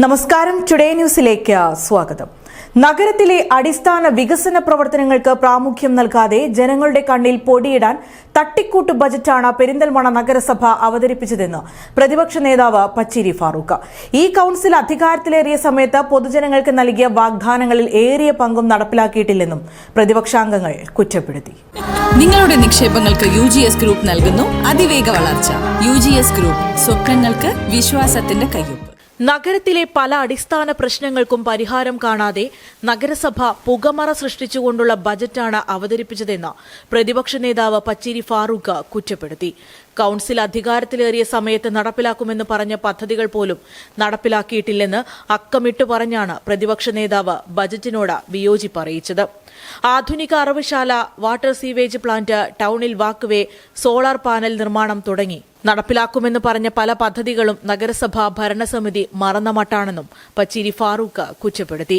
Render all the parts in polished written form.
നമസ്കാരം, ടുഡേ ന്യൂസിലേക്ക് സ്വാഗതം. നഗരത്തിലെ അടിസ്ഥാന വികസന പ്രവർത്തനങ്ങൾക്ക് പ്രാമുഖ്യം നൽകാതെ ജനങ്ങളുടെ കണ്ണിൽ പൊടിയിടാൻ തട്ടിക്കൂട്ട് ബജറ്റാണ് പെരിന്തൽമണ്ണ നഗരസഭ അവതരിപ്പിച്ചതെന്ന് പ്രതിപക്ഷ നേതാവ് പച്ചേരി ഫാറൂഖ്. ഈ കൌൺസിൽ അധികാരത്തിലേറിയ സമയത്ത് പൊതുജനങ്ങൾക്ക് നൽകിയ വാഗ്ദാനങ്ങളിൽ ഏറിയ പങ്കും നടപ്പിലാക്കിയിട്ടില്ലെന്നും പ്രതിപക്ഷാംഗങ്ങൾ കുറ്റപ്പെടുത്തി. നിങ്ങളുടെ നിക്ഷേപങ്ങൾക്ക് UGS ഗ്രൂപ്പ് നൽകുന്നു അതിവേഗ വളർച്ച. UGS ഗ്രൂപ്പ്, സ്വപ്നങ്ങൾക്ക് വിശ്വാസത്തിന്റെ കയ്യൊപ്പ്. നഗരത്തിലെ പല അടിസ്ഥാന പ്രശ്നങ്ങൾക്കും പരിഹാരം കാണാതെ നഗരസഭ പുകമറ സൃഷ്ടിച്ചുകൊണ്ടുള്ള ബജറ്റാണ് അവതരിപ്പിച്ചതെന്ന് പ്രതിപക്ഷ നേതാവ് പച്ചേരി ഫാറൂഖ് കുറ്റപ്പെടുത്തി. കൌൺസിൽ അധികാരത്തിലേറിയ സമയത്ത് നടപ്പിലാക്കുമെന്ന് പറഞ്ഞ പദ്ധതികൾ പോലും നടപ്പിലാക്കിയിട്ടില്ലെന്ന് അക്കമിട്ടു പറഞ്ഞാണ് പ്രതിപക്ഷ നേതാവ് ബജറ്റിനോട് വിയോജിപ്പ് അറിയിച്ചത്. ആധുനിക അറവുശാല, വാട്ടർ സീവേജ് പ്ലാന്റ്, ടൌണിൽ വാക്ക്വേ, സോളാർ പാനൽ നിർമ്മാണം തുടങ്ങി നടപ്പിലാക്കുമെന്ന് പറഞ്ഞ പല പദ്ധതികളും നഗരസഭാ ഭരണസമിതി മറന്ന മട്ടാണെന്നും പച്ചേരി ഫാറൂഖ് കുറ്റപ്പെടുത്തി.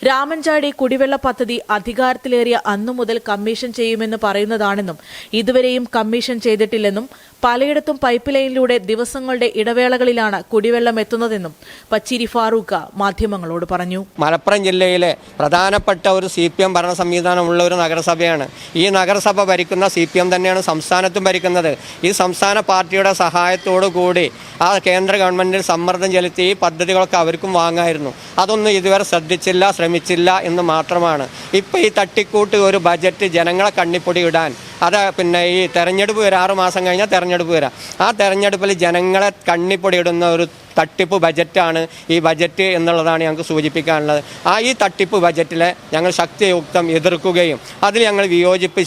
രാമൻചാടി കുടിവെള്ള പദ്ധതി അധികാരത്തിലേറിയ അന്നു മുതൽ കമ്മീഷൻ ചെയ്യുമെന്ന് പറയുന്നതാണെന്നും ഇതുവരെയും കമ്മീഷൻ ചെയ്തിട്ടില്ലെന്നും പലയിടത്തും പൈപ്പ് ലൈനിലൂടെ ദിവസങ്ങളുടെ ഇടവേളകളിലാണ് കുടിവെള്ളം എത്തുന്നതെന്നും പച്ചേരി ഫാറൂഖ് മാധ്യമങ്ങളോട് പറഞ്ഞു. മലപ്പുറം ജില്ലയിലെ പ്രധാനപ്പെട്ട ഒരു CPM ഭരണ സംവിധാനമുള്ള ഒരു നഗരസഭയാണ്. ഈ നഗരസഭ ഭരിക്കുന്ന CPM തന്നെയാണ് സംസ്ഥാനത്തും ഭരിക്കുന്നത്. ഈ സംസ്ഥാന പാർട്ടിയുടെ സഹായത്തോടു കൂടി ആ കേന്ദ്ര ഗവൺമെന്റിൽ സമ്മർദ്ദം ചെലുത്തി ഈ പദ്ധതികളൊക്കെ അവർക്കും വാങ്ങായിരുന്നു. അതൊന്നും ഇതുവരെ ശ്രമിച്ചില്ല എന്ന് മാത്രമാണ്. ഇപ്പോൾ ഈ തട്ടിക്കൂട്ട് ഒരു ബജറ്റ് ജനങ്ങളെ കണ്ണിപ്പൊടി ഇടാൻ, അത് ഈ തെരഞ്ഞെടുപ്പ് വരാം, 6 മാസം കഴിഞ്ഞാൽ തെരഞ്ഞെടുപ്പ് വരാം. ആ തെരഞ്ഞെടുപ്പിൽ ജനങ്ങളെ കണ്ണിപ്പൊടി ഇടുന്ന ഒരു തട്ടിപ്പ് ബജറ്റാണ് ഈ ബജറ്റ് എന്നുള്ളതാണ് ഞങ്ങൾക്ക് സൂചിപ്പിക്കാനുള്ളത്. ഈ തട്ടിപ്പ് ബജറ്റിലെ ഞങ്ങൾ ശക്തിയുക്തം എതിർക്കുകയും അതിൽ ഞങ്ങൾ വിയോജിപ്പ്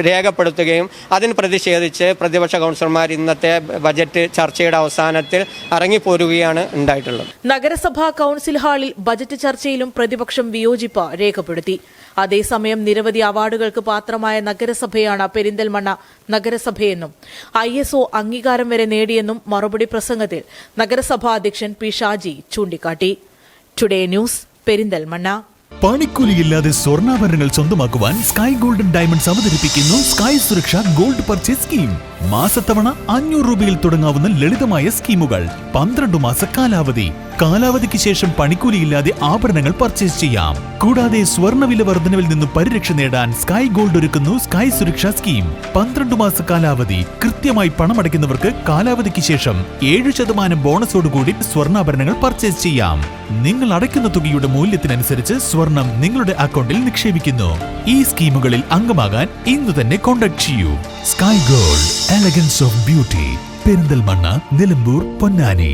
രേഖപ്പെടുത്തുകയും അതിന് പ്രതിഷേധിച്ച് പ്രതിപക്ഷ കൗൺസിലർമാർ ഇന്നത്തെ ബജറ്റ് ചർച്ചയുടെ അവസാനത്തിൽ ഇറങ്ങിപ്പോരുകയാണ് ഉണ്ടായിട്ടുള്ളത്. നഗരസഭാ കൌൺസിൽ ഹാളിൽ ബജറ്റ് ചർച്ചയിലും പ്രതിപക്ഷം വിയോജിപ്പ് രേഖപ്പെടുത്തി. അതേസമയം നിരവധി അവാർഡുകൾക്ക് പാത്രമായ നഗരസഭയാണ് പെരിന്തൽമണ്ണ നഗരസഭയെന്നും ISO അംഗീകാരം വരെ നേടിയെന്നും മറുപടി പ്രസംഗത്തിൽ നഗരസഭാ അധ്യക്ഷൻ P. ഷാജി ചൂണ്ടിക്കാട്ടി. Today news, Perinthalmanna. പണിക്കൂലിയില്ലാതെ സ്വർണ്ണാഭരണങ്ങൾ സ്വന്തമാക്കുവാൻ സ്കൈ ഗോൾഡൻ ഡയമണ്ട്സ് അവതരിപ്പിക്കുന്നു സ്കൈ സുരക്ഷ ഗോൾഡ് പർച്ചേസ് സ്കീം. മാസത്തവണ 500 രൂപയിൽ തുടങ്ങാവുന്ന ലളിതമായ സ്കീമുകൾ. 12 മാസ കാലാവധി. കാലാവധിക്ക് ശേഷം പണിക്കൂലിയില്ലാതെ ആഭരണങ്ങൾ പർച്ചേസ് ചെയ്യാം. കൂടാതെ സ്വർണ്ണവില വർധനവിൽ നിന്ന് പരിരക്ഷ നേടാൻ സ്കൈ ഗോൾഡ് ഒരുക്കുന്നു സ്കൈ സുരക്ഷ സ്കീം. 12 മാസ കാലാവധി. കൃത്യമായി പണമടയ്ക്കുന്നവർക്ക് കാലാവധിക്ക് ശേഷം 7% ബോണസോടുകൂടി സ്വർണ്ണാഭരണങ്ങൾ പർച്ചേസ് ചെയ്യാം. നിങ്ങൾ അടയ്ക്കുന്ന തുകയുടെ മൂല്യത്തിനനുസരിച്ച് സ്വർണം നിങ്ങളുടെ അക്കൗണ്ടിൽ നിക്ഷേപിക്കുന്നു. ഈ സ്കീമുകളിൽ അംഗമാകാൻ ഇന്ന് തന്നെ കോൺടാക്ട് ചെയ്യൂ. Sky gold, elegance of beauty, Perinthalmanna, Nilambur, Ponnani.